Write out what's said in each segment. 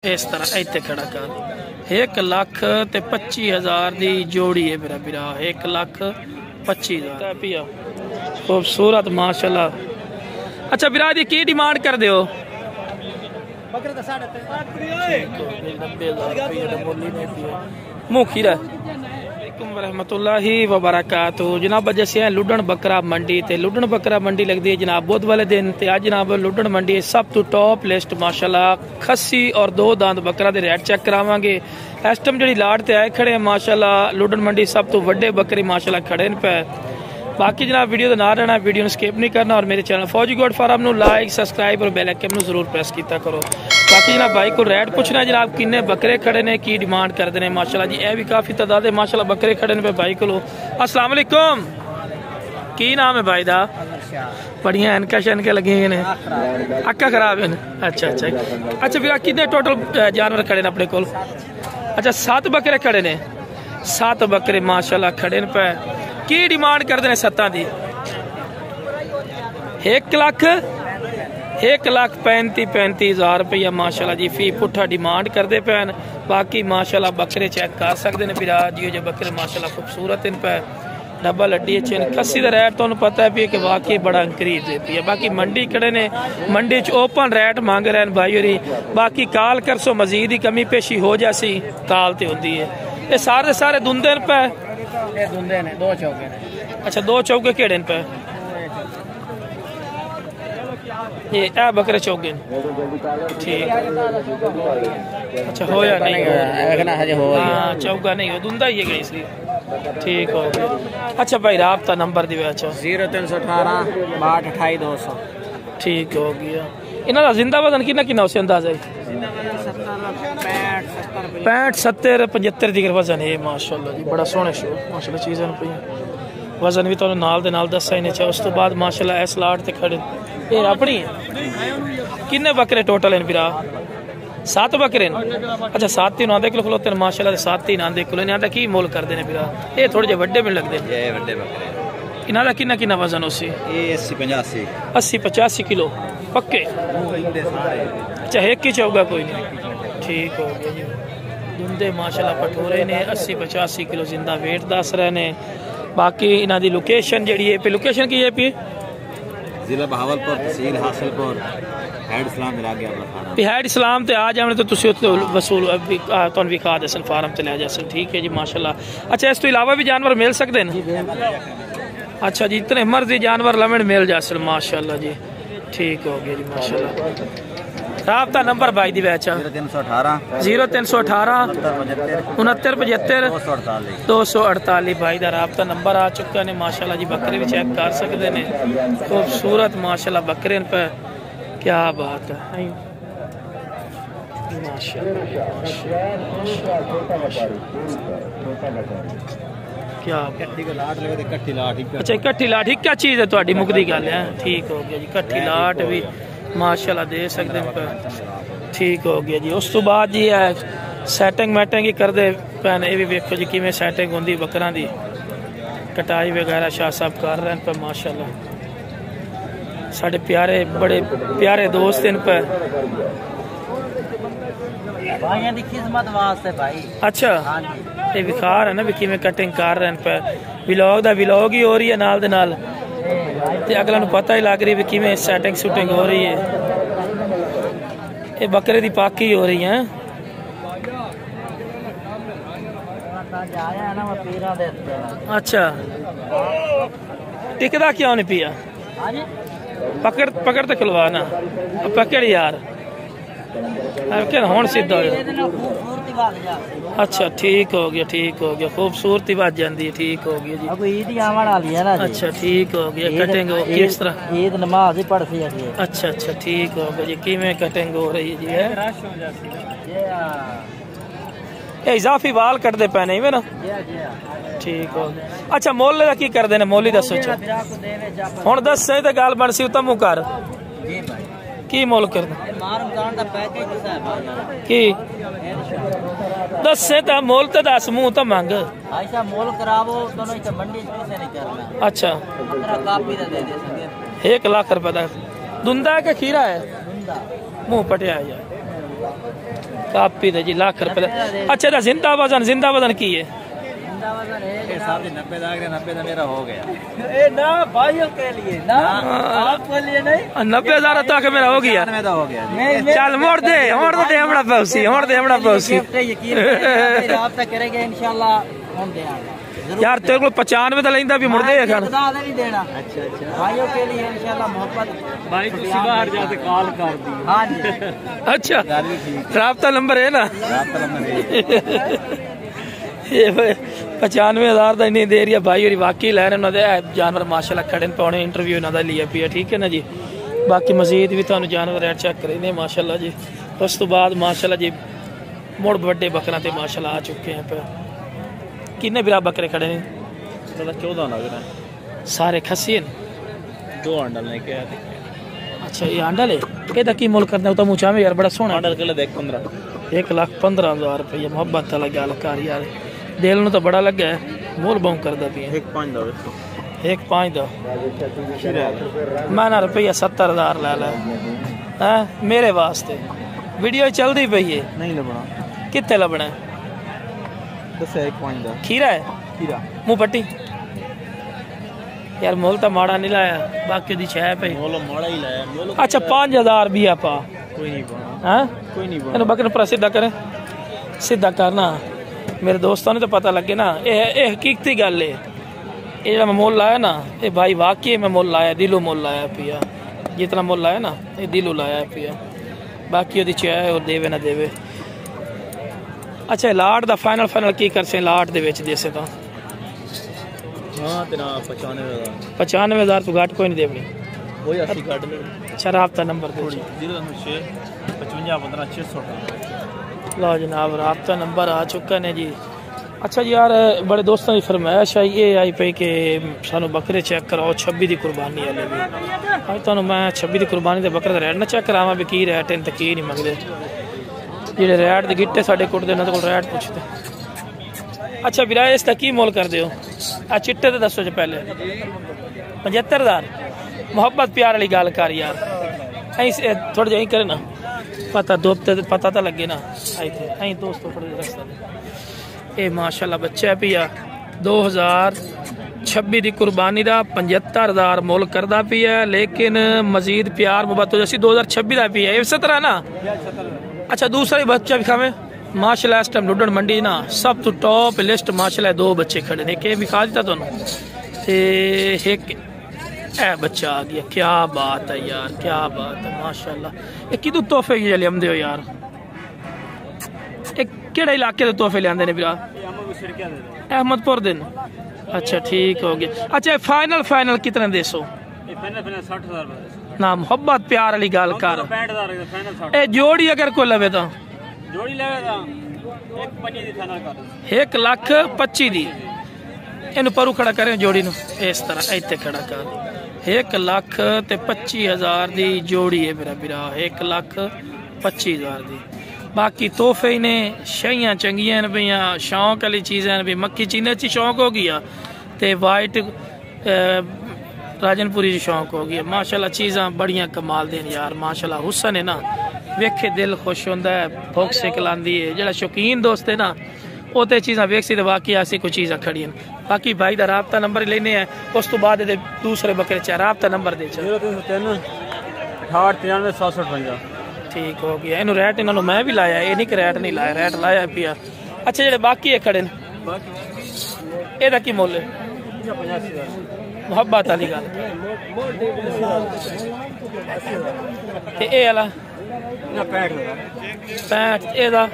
इस तरह इतने खड़ा कर 1,25,000 की जोड़ी है मेरा बिरा 1,25,000 पिया खूबसूरत माशाल्लाह। अच्छा बिरा दी की डिमांड कर दो मुँह खीरा रहमतुल्लाहि व बरकातहू। जनाब जैसे हैं लुडन बकरा मंडी ते लुडन बकरा मंडी लगती है जनाब बुध वाले दिन ते आज जनाब लुडन मंडी सब तो टॉप लिस्ट माशाल्लाह खस्सी और 2 दांत बकरा दे रेट चेक करावांगे। इस टाइम जी लाड़ ते आए खड़े हैं माशाल्लाह लुडन मंडी सब तो वड्डे बकरे माशाल्लाह खड़े पे। बाकी जनाब वीडियो ना रहना वीडियो को स्किप नहीं करना और मेरे चैनल फौजी गोट फार्म को लाइक सबसक्राइब और बेल आइकन जरूर प्रेस किया करो। बाकी जनाब भाई को रेट पूछना जनाब किन्ने बकरे खड़े ने की डिमांड करते हैं माशाल्लाह जी। यह भी काफ़ी तादाद है माशाल्लाह बकरे खड़े ने भाई को। अस्सलाम वालेकुम की नाम है भाई दा? बढ़िया एनका शनके लगे ने अक्का खराब है। अच्छा अच्छा अच्छा फिर कितने टोटल जानवर खड़े ने अपने को? अच्छा 7 बकरे खड़े ने 7 बकरे माशाल्लाह खड़े ने पे। की डिमांड करते हैं 7 की? 1,35,000 रुपया माशाल्लाह जी फी पुठा डिमांड करते पे। बाकी माशाल्लाह बकरे चेक कर सकते हैं फिर जी जो बकरे माशाल्लाह खूबसूरत इन पे डबल हड्डी अच्छे खस्सी का रेट तो पता है भी कि वाकई बड़ा इंक्रीज देती है। बाकी मंडी खड़े ने मंडी च ओपन रेट मांग रहे हैं भाई होरी। बाकी काल कर सो मजीद ही कमी पेशी हो जासी काल तो होती है। ये सारे सारे दुंदे पे दुंदे ने 2 चौके ने। अच्छा 2 चौके केड़े पे? ये बकरे चौके ठीक। अच्छा होया नहीं हाँ चौका नहीं हो दुंदा ही है इसलिए ठीक हो गया। अच्छा भाई राब्ता नंबर दिवे? अच्छा 0318 62 200 ठीक हो गया। इन्हों जिंदा वजन कितना कितना उसे अंदाजा है? 65 70 75 दी वजन है माशाल्लाह जी। बड़ा सोहने शो माशाल्लाह चीज़ां पे वजन भी तो नाल दे नाल दसा ही नहीं चाहिए। उस तो बाद माशाल्लाह इस लाट ते खड़े ये अपनी किन्ने बकरे टोटल हैं बिरा? 7 बकरे। अच्छा 7 ही नांदे किलो खलोते माशाल्लाह 7 ही नांदे किलो इन्हां की मोल करते हैं बिरा? ये थोड़े जे वड्डे भी लगते हैं वड्डे बकरे। इन्हां दा किन्ना किन्ना वजन उसी? 80-85 किलो पक्के। अच्छा एक ही चौगा कोई नहीं ठीक हो गया जी। दुंदे माशाल्लाह पठोरे ने 80-85 किलो जिंदा वेट दस रहे ने। बाकी इन्हां दी लोकेशन जी है पे लोकेशन की है पे जिला बहावलपुर तहसील हासिलपुर हैड इस्लाम मिला गया हैड इस्लाम ते आ जाने तो तुसी उत्ते वसूल तुहानू विखा देसन फार्म ते ले जासन ठीक है जी माशाल्लाह। अच्छा इस तो इलावा भी जानवर मिल सकते हैं? अच्छा जी इतने मर्जी जानवर लमन मिल जासन माशाल्लाह जी ठीक हो गया जी माशाल्लाह। राब्ता नंबर भाई दी बैचा 0318 6975 248 भाई दा राब्ता नंबर आ चुका ने माशाल्लाह जी। बकरे भी चेक कर सकते हैं खूबसूरत माशाल्लाह बकरे पे क्या बात है क्या अच्छा कट्ठी लाट क्या चीज़ है थोड़ी मुकदी गल है ठीक हो गया जी। कट्ठी लाट भी माशाल्लाह दे सकते हैं ठीक हो गया जी। उस तो बाद जी है सैटिंग मैटिंग ही करते पैन ये भी वेखो जी किमें सैटिंग होंगी बकरा दी कटाई वगैरह शाह साहब कर रहे हैं पर माशाल्लाह साढ़े प्यारे बड़े प्यारे दोस्त इन पर भाई खिदमत वास्ते भाई। अच्छा ये विखार है ना भी किमें कटिंग कर रहे हैं पर विलॉग दा विलॉग ही हो रही है नाल दे नाल ते अगला नूं पता ही लग रही है किमें सैटिंग शूटिंग हो रही है। ये बकरे दी पाकी हो रही है। अच्छा टिकदा क्यों नहीं पिया? पकड़ पकड़ तो खिलवा ना पकड़ यार हुण सीधा हो। अच्छा ठीक हो गया खूबसूरती बच जाती है ठीक हो गया जी। अच्छा ठीक हो गया कटिंग किस तरह ईद नमाज ही पढ़ सी। अच्छा अच्छा ठीक हो गया जी किमें कटिंग हो रही है जी है इजाफी वाल कटते पे नहीं ना ठीक हो गया। अच्छा मोल का की करते हैं मोल ही दसो हुण दस सही तो गल बन सी तमू कर की मोल कर की दस तो मोल तो दस मुंह तो मंग मोल करावो अच्छा 1 लाख रुपए का दुंदा है कि खीरा है मुंह पटिया यार कापी दे जी लाख रुपए। अच्छा दा जिंदा वजन की है? ये साहब जी 90 दाग रहे, 90 मेरा हो गया। ए ना भाइयों के लिए ना, आपके लिए नहीं। 90,000 तो आके मेरा हो गया। हो गया। चल मोड़ दे हमरा पौसी, मोड़ दे हमरा पौसी। यकीन राब्ता करेंगे इंशाल्लाह हम दे आएगा यार तेरे को 95 तो लेंदा भी मुड़ दे खान। नहीं देना। अच्छा भाइयों के लिए इंशाल्लाह मोहब्बत। भाई किसी बाहर जाते कॉल कर दी। हाँ जी अच्छा राब्ता नंबर है ना? राब्ता नंबर है। ये 95,000 का इन्नी देर है भाई। और वाकई लैन उन्होंने जानवर माशाल्लाह खड़े पाने इंटरव्यू इन्हों लिया पिया। ठीक है ना जी। बाकी मजीद भी तुहानू जानवर रेट चेक करेंगे माशाल्लाह जी। उस तो बाद माशाल्लाह जी मुड़ बड़े बकरा ते माशाल्लाह आ चुके हैं पे। किन्ने बिरा बकरे खड़े ने? 14 लग रहा है। सारे खसी हैं? 2 अंडल ने क्या? अच्छा ये अंडल है। एदा की मुल करना तो मुँह चाहे यार बड़ा सोहना अंडल के लिए देख 15 1,15,000 रुपये। मोहब्बत वाला गल कर यार, दिल में तो बड़ा लगा है। मोल बहु करदा पिया 1.5 दो 1.5 दो मैं ना रुपया 70,000 ला ला है मेरे वास्ते। वीडियो चलती पई है नहीं लबना। कितने लबना है? दस 1.5 दो खीरा है? खीरा मुँह पट्टी यार मोल तो माड़ा नहीं लाया। बाकी दी छह पे मोल माड़ा ही लाया मोल। अच्छा 5,000 भी आपा कोई नहीं बना। हाँ कोई नहीं बना। बकरे पर सीधा करें, सीधा करना। मेरे दोस्तों ने तो पता लगे ना ये हकीकती गल है। ये मैं मोल लाया ना ये भाई वाकई मैं मोल लाया, दिलों मोल लाया पिया। जितना मोल लाया ना ये दिलों लाया पिया। बाकी वो चाहे और देवे ना देवे। अच्छा लाट का फाइनल की कर से लाट दे विच देसे तो? हाँ तेरा 95,000 तो घाट कोई नहीं देवनी। कोई 80 काट ले। अच्छा राब्ता नंबर दे। 06 55 15 600। लो जनाब राब्ता नंबर आ चुका ने जी। अच्छा जी यार बड़े दोस्तों की फरमाइश आई ये आई पे कि सानू बकरे चेक कराओ 26 की कुर्बानी वाले भी। अज तुहानू मैं 26 की कुर्बानी के बकरे का रेट ना चेक करावां भी की रेट है तो की नहीं मंगते। जेडे रेट के गिट्टे साडे कुटदे उन्हां कोल रेट पुछदे। अच्छा वीरा इसका की मोल कर दो? आ चिट्टे तो दसो जो पहले 75,000। मोहब्बत प्यार वाली गल कर यार थोड़ा जा करे ना पता तो लगे ना। आई दोस्तों थोड़े रस्ता ये माशाल्लाह बच्चा है पिया 2026 की कुर्बानी का 75,000 मोल करदा पिया। लेकिन मजीद प्यार मुहब्बत हो जैसी 2026 का पिया ये 17 ना। अच्छा दूसरा ही बच्चा भी खावे माशाल्लाह इस टाइम लुडन मंडी ना सब तो टॉप लिस्ट माशाल्लाह 2 बच्चे खड़े ने के विखा दिता तुहानू ते एक ए बच्चा आ गया। क्या बात है यार क्या बात है माशाल्लाह। ये किदू तोहफे के लियामदे हो यार? एक केड़े इलाके के तोहफे लियामदे ने बिरा? अहमदपुर दिन। अच्छा ठीक हो गया। अच्छा फाइनल कितने देसो? ना मोहब्बत प्यार वाली गल कर। ए जोड़ी अगर कोई लवे तो जोड़ी लेगा 1,25,000 दी। इन परू खड़ा करें जोड़ी नु इस तरह इतने खड़ा कर 1,25,000 दी जोड़ी है मेरा बिरा 1,25,000 दी। बाकी तोहफे ने शाइयां चंगियां ने भैया शौक वाली चीज़ें भी मक्खी चीने च शौक हो गया ते वाइट राजनपुरी शौक हो गया माशाल्लाह। चीज़ां बड़ियां कमाल देन यार माशाल्लाह। हुसन है ना वेखे दिल खुश होंदा है भुख सिक लांदी है। जेड़ा शौकीन दोस्त है ना वो तो चीज़ां वेखसी तो वाकई ऐसी कोई चीज़ां खड़ियां। बाकी भाई का राब्ता नंबर लेने हैं उस तो बाद दूसरे बकरे चाहे राब्ता नंबर दे 03 68 93 758। ठीक हो गया। इन्हों रेट इन्होंने मैं भी लाया ये नहीं कि रेट नहीं लाया रेट लाया पिया। अच्छा जेडे बाकी है खड़े एदा की मुल है? मोहब्बत वाली गल ए वाला 65 एदा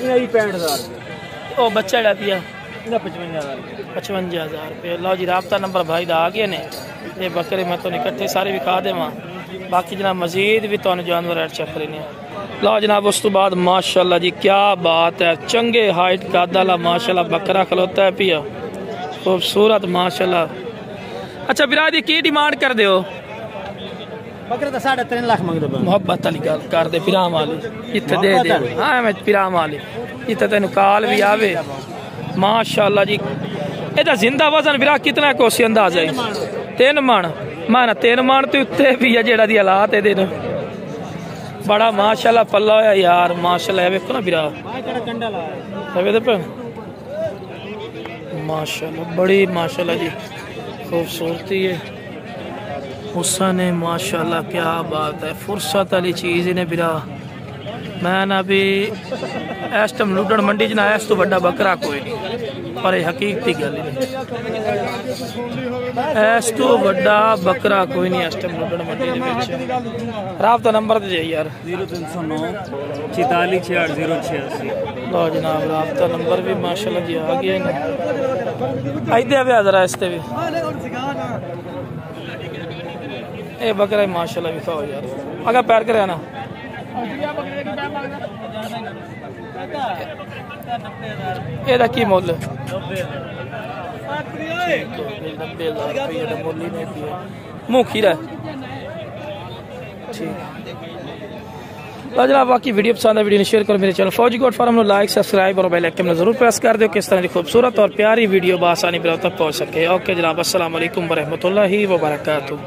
65,000 ओ बच्चा जड़ा पिया 55,000 रुपये। लो जी राब्ता नंबर भाई दा आ गए ने। ये बकरे मैं तो इकट्ठे सारे विखा देवां। बाकी जनाब मजीद भी तुहानू जानवर रेट चेक लेने। लो जनाब उस तो बाद माशाल्लाह जी क्या बात है चंगे हाइट कद वाला माशाल्लाह बकरा खलोता है पिया खूबसूरत माशाल्लाह। अच्छा बिरादी की डिमांड कर दो? बकरे तो 3.5 लाख मंगदे पे। मोहब्बत वाली गल कर दे पिराम वाली इत्थे दे दे। हाँ मैं पिराम वाली इत्थे तेन काल भी आवे माशाल्लाह जी। एदा जिंदा वजन बिरा कितना कोसी अंदाजा है? 3 मन माना 3 मन तो उत्ते भी है जेड़ा दी हालात है। बड़ा माशाल्लाह पल्ला होया यार माशाल्लाह वेखो ना बिरा माशाल्लाह बड़ी माशाल्लाह जी खूबसूरती है हुसन है माशाल्लाह क्या बात है फुर्सत वाली चीज़ इन्हें बिरा मैं ना भी इस टाइम लुडन मंडी च ना इस तो बड़ा बकरा कोई पर हकीकती गल नहीं इस तो बड़ा बकरा कोई नहीं इस टाइम लुडन मंडी राबता नंबर दे यार 0309 46 68 086 लो जनाब राबता नंबर भी माशाल्लाह जी आ गया आई दे जरा इसते भी ये बकरा माशाल्लाह भी खाओ यार अगर पैर करे ना ਇਹਦਾ ਕੀ ਮੁੱਲ 90,000 ਰੁਪਏ ਦਾ ਮੁੱਲ ਹੀ ਨਹੀਂ ਦਿਆ ਮੁਖੀ ਦਾ ਠੀਕ लो जनाब बाकी वीडियो पसंद है वीडियो ने शेयर करो मेरे चैनल फौजी गोट फार्म को लाइक सब्सक्राइब और बेल आइकन जरूर प्रेस कर दो किस तरह की खूबसूरत और प्यारी वीडियो बआसानी तक पहुंच सके ओके जनाब अस्सलाम वालेकुम व रहमतुल्लाहि व बरकातहू।